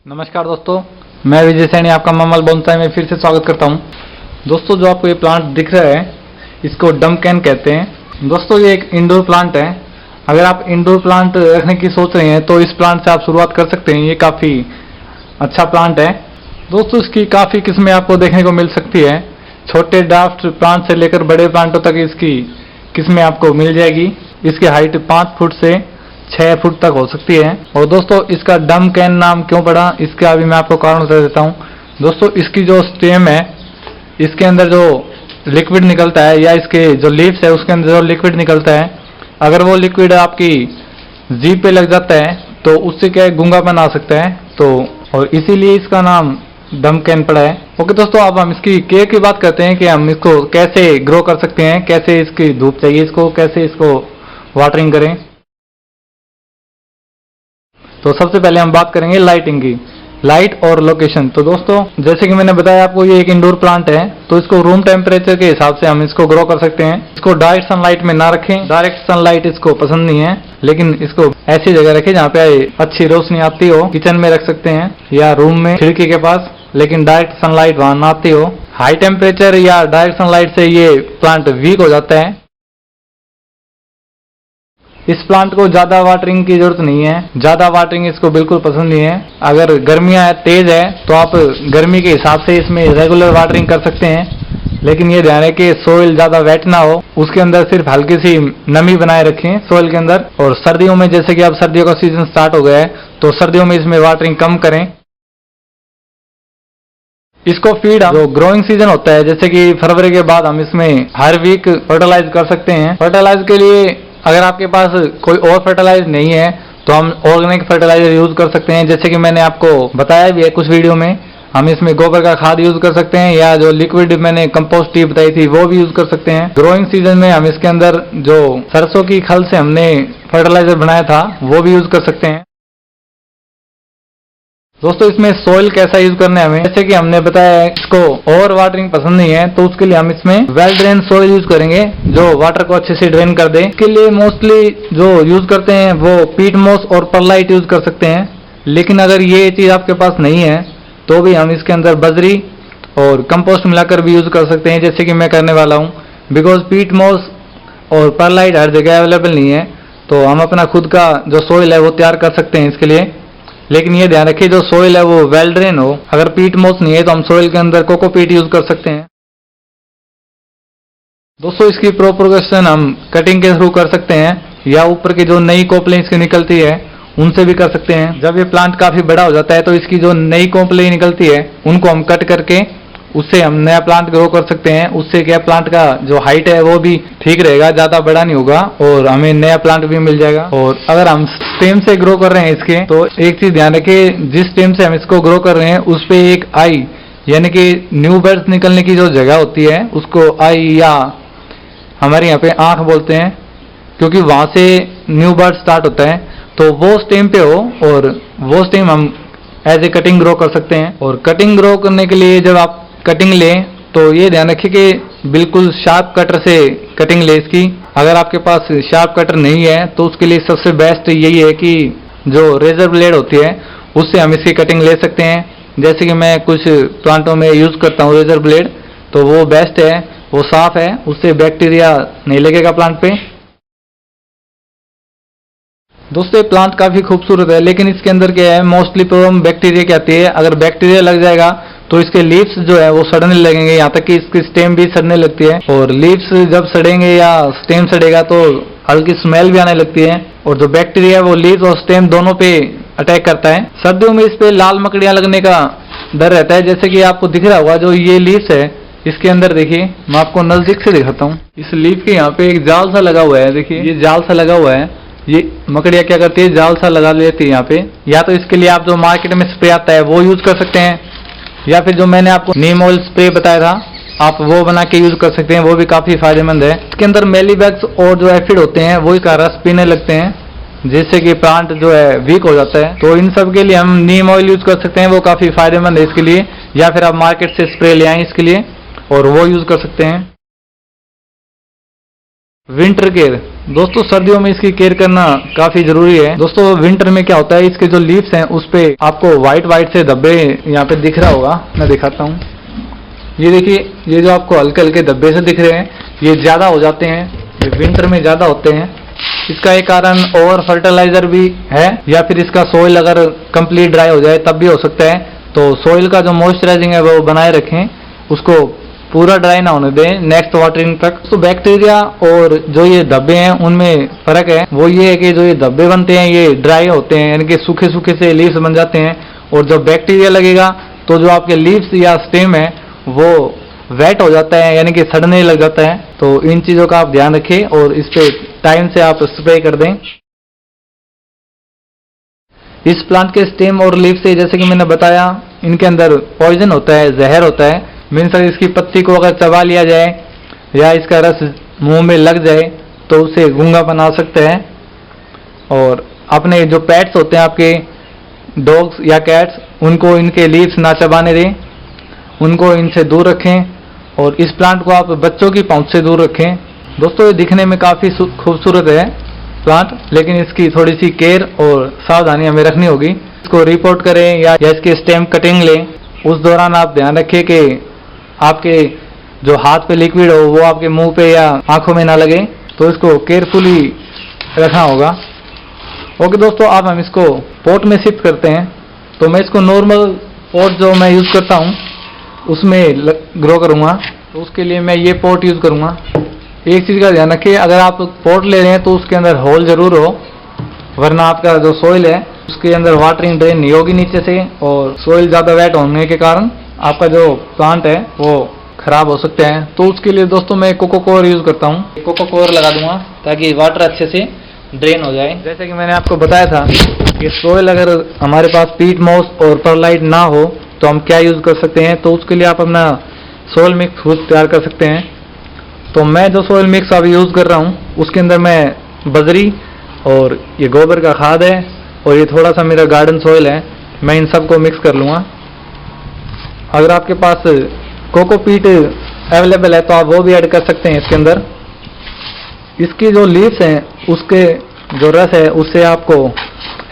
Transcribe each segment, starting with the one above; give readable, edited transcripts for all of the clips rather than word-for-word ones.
नमस्कार दोस्तों, मैं विजय सैनी आपका ममल बोनसाई में फिर से स्वागत करता हूं। दोस्तों, जो आपको ये प्लांट दिख रहा है इसको डमकैन कहते हैं। दोस्तों, ये एक इंडोर प्लांट है। अगर आप इंडोर प्लांट रखने की सोच रहे हैं तो इस प्लांट से आप शुरुआत कर सकते हैं। ये काफ़ी अच्छा प्लांट है। दोस्तों, इसकी काफ़ी किस्में आपको देखने को मिल सकती है। छोटे ड्राफ्ट प्लांट से लेकर बड़े प्लांटों तक इसकी किस्में आपको मिल जाएगी। इसकी हाइट 5 फुट से 6 फुट तक हो सकती है। और दोस्तों, इसका डमकैन नाम क्यों पड़ा, इसका अभी मैं आपको कारण बता देता हूँ। दोस्तों, इसकी जो स्टेम है, इसके अंदर जो लिक्विड निकलता है या इसके जो लीव्स है उसके अंदर जो लिक्विड निकलता है, अगर वो लिक्विड आपकी जीभ पे लग जाता है तो उससे क्या है, गूंगापन आ सकता है। तो और इसीलिए इसका नाम डमकैन पड़ा है। ओके दोस्तों, अब हम इसकी केयर की बात करते हैं कि हम इसको कैसे ग्रो कर सकते हैं, कैसे इसकी धूप चाहिए इसको, कैसे इसको वाटरिंग करें। तो सबसे पहले हम बात करेंगे लाइटिंग की, लाइट और लोकेशन। तो दोस्तों, जैसे कि मैंने बताया आपको, ये एक इंडोर प्लांट है तो इसको रूम टेम्परेचर के हिसाब से हम इसको ग्रो कर सकते हैं। इसको डायरेक्ट सनलाइट में ना रखें, डायरेक्ट सनलाइट इसको पसंद नहीं है, लेकिन इसको ऐसी जगह रखें जहाँ पे अच्छी रोशनी आती हो। किचन में रख सकते हैं या रूम में खिड़की के पास, लेकिन डायरेक्ट सनलाइट वहां ना आती हो। हाई टेम्परेचर या डायरेक्ट सनलाइट से ये प्लांट वीक हो जाता है। इस प्लांट को ज्यादा वाटरिंग की जरूरत नहीं है, ज्यादा वाटरिंग इसको बिल्कुल पसंद नहीं है। अगर गर्मियां तेज है तो आप गर्मी के हिसाब से इसमें रेगुलर वाटरिंग कर सकते हैं, लेकिन ये ध्यान है कि सोइल ज्यादा वेट ना हो, उसके अंदर सिर्फ हल्की सी नमी बनाए रखें सोइल के अंदर। और सर्दियों में, जैसे कि अब सर्दियों का सीजन स्टार्ट हो गया है, तो सर्दियों में इसमें वाटरिंग कम करें। इसको फीड जो ग्रोइंग सीजन होता है, जैसे कि फरवरी के बाद, हम इसमें हर वीक फर्टिलाइज कर सकते हैं। फर्टिलाइज के लिए अगर आपके पास कोई और फर्टिलाइजर नहीं है तो हम ऑर्गेनिक फर्टिलाइजर यूज कर सकते हैं। जैसे कि मैंने आपको बताया भी है कुछ वीडियो में, हम इसमें गोबर का खाद यूज कर सकते हैं या जो लिक्विड मैंने कंपोस्ट टी बताई थी वो भी यूज कर सकते हैं। ग्रोइंग सीजन में हम इसके अंदर जो सरसों की खल से हमने फर्टिलाइजर बनाया था वो भी यूज कर सकते हैं। दोस्तों, इसमें सोइल कैसा यूज करना है हमें, जैसे कि हमने बताया है इसको ओवर वाटरिंग पसंद नहीं है, तो उसके लिए हम इसमें वेल ड्रेन सोइल यूज करेंगे जो वाटर को अच्छे से ड्रेन कर दे। इसके लिए मोस्टली जो यूज करते हैं वो पीट मॉस और परलाइट यूज कर सकते हैं। लेकिन अगर ये चीज आपके पास नहीं है तो भी हम इसके अंदर बजरी और कंपोस्ट मिलाकर भी यूज कर सकते हैं, जैसे कि मैं करने वाला हूँ। बिकॉज पीट मॉस और परलाइट हर जगह अवेलेबल नहीं है, तो हम अपना खुद का जो सोइल है वो तैयार कर सकते हैं इसके लिए। लेकिन ये ध्यान रखिए जो सोइल है वो वेल ड्रेन हो। अगर पीट मोस नहीं है तो हम सोइल के अंदर कोकोपीट यूज कर सकते हैं। दोस्तों, इसकी प्रोपगेशन हम कटिंग के थ्रू कर सकते हैं या ऊपर की जो नई कोपलें इसकी निकलती है उनसे भी कर सकते हैं। जब ये प्लांट काफी बड़ा हो जाता है तो इसकी जो नई कोपलें निकलती है उनको हम कट करके उससे हम नया प्लांट ग्रो कर सकते हैं। उससे क्या, प्लांट का जो हाइट है वो भी ठीक रहेगा, ज्यादा बड़ा नहीं होगा और हमें नया प्लांट भी मिल जाएगा। और अगर हम स्टेम से ग्रो कर रहे हैं इसके, तो एक चीज ध्यान रखें, जिस स्टेम से हम इसको ग्रो कर रहे हैं उस पे एक आई यानी कि न्यू बर्ड्स निकलने की जो जगह होती है उसको आई या हमारे यहाँ पे आंख बोलते हैं, क्योंकि वहां से न्यू बर्ड स्टार्ट होता है, तो वो स्टेम पे हो और वो स्टेम हम एज ए कटिंग ग्रो कर सकते हैं। और कटिंग ग्रो करने के लिए जब आप कटिंग लें तो ये ध्यान रखिए कि बिल्कुल शार्प कटर से कटिंग ले इसकी। अगर आपके पास शार्प कटर नहीं है तो उसके लिए सबसे बेस्ट यही है कि जो रेजर ब्लेड होती है उससे हम इसकी कटिंग ले सकते हैं। जैसे कि मैं कुछ प्लांटों में यूज करता हूँ रेजर ब्लेड, तो वो बेस्ट है, वो साफ है, उससे बैक्टीरिया नहीं लगेगा प्लांट पे। दोस्तों, ये प्लांट काफी खूबसूरत है, लेकिन इसके अंदर क्या है, मोस्टली प्रॉब्लम बैक्टीरिया की आती है। अगर बैक्टीरिया लग जाएगा तो इसके लीव्स जो है वो सड़ने लगेंगे, यहाँ तक कि इसकी स्टेम भी सड़ने लगती है। और लीव्स जब सड़ेंगे या स्टेम सड़ेगा तो हल्की स्मेल भी आने लगती है। और जो बैक्टीरिया है वो लीव्स और स्टेम दोनों पे अटैक करता है। सर्दियों में इस पे लाल मकड़ियां लगने का डर रहता है। जैसे कि आपको दिख रहा होगा जो ये लीव्स है, इसके अंदर देखिए, मैं आपको नजदीक से दिखाता हूँ। इस लीफ के यहाँ पे एक जाल सा लगा हुआ है, देखिए ये जाल सा लगा हुआ है। ये मकड़ियां क्या करती है, जाल सा लगा लेती है यहाँ पे। या तो इसके लिए आप जो मार्केट में स्प्रे आता है वो यूज कर सकते हैं, या फिर जो मैंने आपको नीम ऑयल स्प्रे बताया था आप वो बना के यूज कर सकते हैं, वो भी काफी फायदेमंद है। इसके अंदर मेलीबैग्स और जो एफिड होते हैं वो इसका रस पीने लगते हैं, जिससे कि प्लांट जो है वीक हो जाता है। तो इन सब के लिए हम नीम ऑयल यूज कर सकते हैं, वो काफी फायदेमंद है इसके लिए। या फिर आप मार्केट से स्प्रे ले आए इसके लिए और वो यूज कर सकते हैं। विंटर केयर, दोस्तों सर्दियों में इसकी केयर करना काफी जरूरी है। दोस्तों विंटर में क्या होता है, इसके जो लीव्स हैं उस पे आपको व्हाइट व्हाइट से धब्बे यहाँ पे दिख रहा होगा, मैं दिखाता हूँ। ये देखिए, ये जो आपको हल्के हल्के धब्बे से दिख रहे हैं, ये ज्यादा हो जाते हैं, ये विंटर में ज्यादा होते हैं। इसका एक कारण ओवर फर्टिलाइजर भी है, या फिर इसका सोइल अगर कंप्लीट ड्राई हो जाए तब भी हो सकता है। तो सोइल का जो मॉइस्चराइजिंग है वो बनाए रखें, उसको पूरा ड्राई ना होने दें नेक्स्ट वाटरिंग तक। तो बैक्टीरिया और जो ये धब्बे हैं उनमें फर्क है, वो ये है कि जो ये धब्बे बनते हैं ये ड्राई होते हैं, यानी कि सूखे सूखे से लीव्स बन जाते हैं, और जब बैक्टीरिया लगेगा तो जो आपके लीव्स या स्टेम है वो वेट हो जाता है, यानी कि सड़ने लग जाता है। तो इन चीजों का आप ध्यान रखें और इस पे टाइम से आप स्प्रे कर दें। इस प्लांट के स्टेम और लीफ से, जैसे कि मैंने बताया, इनके अंदर पॉइजन होता है, जहर होता है। मीन्स इसकी पत्ती को अगर चबा लिया जाए या इसका रस मुंह में लग जाए तो उसे गूंगापन आ सकता है। और अपने जो पेट्स होते हैं आपके डॉग्स या कैट्स, उनको इनके लीव्स ना चबाने दें, उनको इनसे दूर रखें। और इस प्लांट को आप बच्चों की पहुंच से दूर रखें। दोस्तों ये दिखने में काफ़ी खूबसूरत है प्लांट, लेकिन इसकी थोड़ी सी केयर और सावधानी हमें रखनी होगी। इसको रिपोर्ट करें या इसकी स्टेम कटिंग लें, उस दौरान आप ध्यान रखें कि आपके जो हाथ पे लिक्विड हो वो आपके मुंह पे या आंखों में ना लगे, तो इसको केयरफुली रखना होगा। ओके दोस्तों, अब हम इसको पॉट में शिफ्ट करते हैं। तो मैं इसको नॉर्मल पॉट जो मैं यूज़ करता हूँ उसमें ग्रो करूँगा, तो उसके लिए मैं ये पॉट यूज़ करूँगा। एक चीज़ का ध्यान रखिए, अगर आप पॉट ले रहे हैं तो उसके अंदर होल जरूर हो, वरना आपका जो सोइल है उसके अंदर वाटरिंग ड्रेन नहीं होगी नीचे से, और सोइल ज़्यादा वेट होने के कारण आपका जो प्लांट है वो खराब हो सकते हैं। तो उसके लिए दोस्तों मैं कोको कोर यूज़ करता हूँ। कोको कोर लगा दूंगा ताकि वाटर अच्छे से ड्रेन हो जाए। जैसे कि मैंने आपको बताया था कि सोइल अगर हमारे पास पीट मॉस और परलाइट ना हो तो हम क्या यूज़ कर सकते हैं, तो उसके लिए आप अपना सोइल मिक्स खुद तैयार कर सकते हैं। तो मैं जो सोइल मिक्स अभी यूज़ कर रहा हूँ उसके अंदर मैं बजरी और ये गोबर का खाद है और ये थोड़ा सा मेरा गार्डन सोइल है, मैं इन सबको मिक्स कर लूँगा। अगर आपके पास कोकोपीट अवेलेबल है तो आप वो भी ऐड कर सकते हैं इसके अंदर। इसकी जो लीव्स हैं उसके जो रस है उससे आपको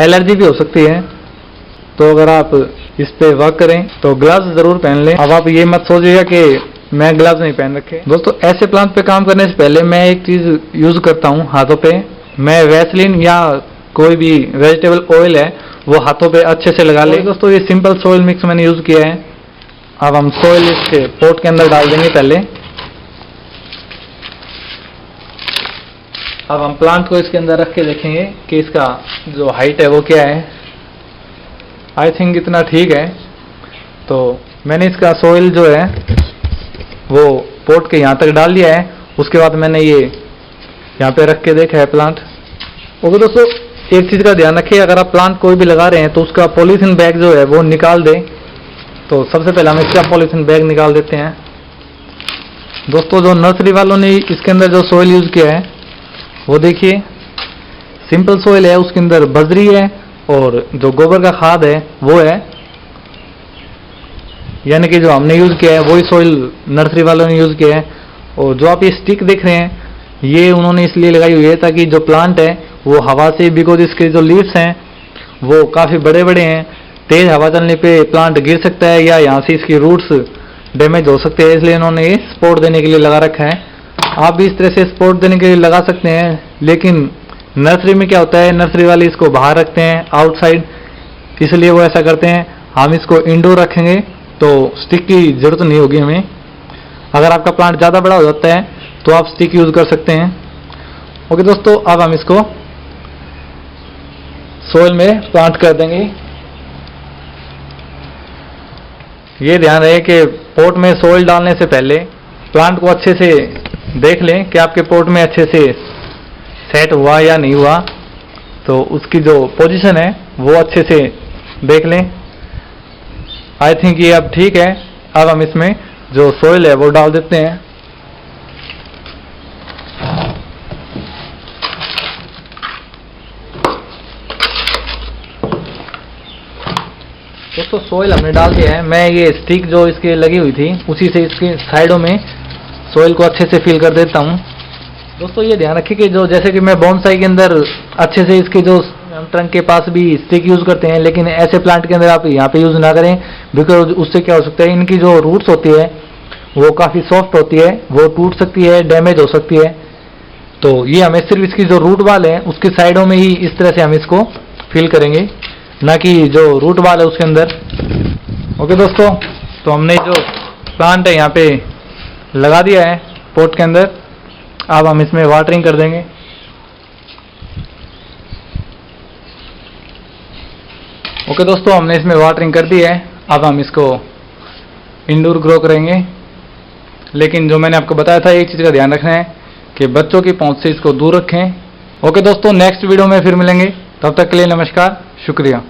एलर्जी भी हो सकती है, तो अगर आप इस पे वर्क करें तो ग्लव्स ज़रूर पहन लें। अब आप ये मत सोचिएगा कि मैं ग्लव्स नहीं पहन रखे। दोस्तों ऐसे प्लांट पे काम करने से पहले मैं एक चीज़ यूज़ करता हूँ हाथों पे, मैं वैसलीन या कोई भी वेजिटेबल ऑयल है वो हाथों पे अच्छे से लगा ले। दोस्तों ये सिंपल सोइल मिक्स मैंने यूज़ किया है। अब हम सोइल इसके पॉट के अंदर डाल देंगे पहले। अब हम प्लांट को इसके अंदर रख के देखेंगे कि इसका जो हाइट है वो क्या है। आई थिंक इतना ठीक है। तो मैंने इसका सोइल जो है वो पॉट के यहाँ तक डाल दिया है। उसके बाद मैंने ये यहाँ पे रख के देखा है प्लांट। ओके दोस्तों, एक चीज़ का ध्यान रखिए, अगर आप प्लांट कोई भी लगा रहे हैं तो उसका पॉलीथीन बैग जो है वो निकाल दें। तो सबसे पहले हम इसका पॉलीथीन बैग निकाल देते हैं। दोस्तों जो नर्सरी वालों ने इसके अंदर जो सोइल यूज़ किया है वो देखिए, सिंपल सोइल है, उसके अंदर बजरी है और जो गोबर का खाद है वो है, यानी कि जो हमने यूज़ किया है वही सोइल नर्सरी वालों ने यूज़ किया है। और जो आप ये स्टिक देख रहे हैं ये उन्होंने इसलिए लगाई हुई है ताकि जो प्लांट है वो हवा से, बिकॉज इसके जो लीव्स हैं वो काफ़ी बड़े बड़े हैं, तेज हवा चलने पे प्लांट गिर सकता है या यहाँ से इसकी रूट्स डैमेज हो सकते हैं, इसलिए इन्होंने ये सपोर्ट देने के लिए लगा रखा है। आप भी इस तरह से सपोर्ट देने के लिए लगा सकते हैं, लेकिन नर्सरी में क्या होता है, नर्सरी वाले इसको बाहर रखते हैं आउटसाइड, इसलिए वो ऐसा करते हैं। हम इसको इंडोर रखेंगे तो स्टिक की जरूरत नहीं होगी हमें। अगर आपका प्लांट ज़्यादा बड़ा हो जाता है तो आप स्टिक यूज़ कर सकते हैं। ओके दोस्तों, अब हम इसको सोइल में प्लांट कर देंगे। ये ध्यान रहे कि पॉट में सोइल डालने से पहले प्लांट को अच्छे से देख लें कि आपके पॉट में अच्छे से सेट हुआ या नहीं हुआ, तो उसकी जो पोजीशन है वो अच्छे से देख लें। आई थिंक ये अब ठीक है। अब हम इसमें जो सोइल है वो डाल देते हैं। दोस्तों सोइल हमने डाल दिया है। मैं ये स्टिक जो इसके लगी हुई थी उसी से इसके साइडों में सोइल को अच्छे से फिल कर देता हूँ। दोस्तों ये ध्यान रखिए कि जो जैसे कि मैं बोनसाई के अंदर अच्छे से इसके जो ट्रंक के पास भी स्टिक यूज करते हैं, लेकिन ऐसे प्लांट के अंदर आप यहाँ पे यूज ना करें, बिकॉज उससे क्या हो सकता है, इनकी जो रूट्स होती है वो काफी सॉफ्ट होती है, वो टूट सकती है, डैमेज हो सकती है। तो ये हमें सिर्फ इसकी जो रूट बाल है उसकी साइडों में ही इस तरह से हम इसको फिल करेंगे, ना कि जो रूट बाल है उसके अंदर। ओके दोस्तों, तो हमने जो प्लांट है यहाँ पे लगा दिया है पॉट के अंदर। अब हम इसमें वाटरिंग कर देंगे। ओके दोस्तों, हमने इसमें वाटरिंग कर दी है। अब हम इसको इंडोर ग्रो करेंगे, लेकिन जो मैंने आपको बताया था एक चीज़ का ध्यान रखना है कि बच्चों की पहुंच से इसको दूर रखें। ओके दोस्तों, नेक्स्ट वीडियो में फिर मिलेंगे, तब तक के लिए नमस्कार, शुक्रिया।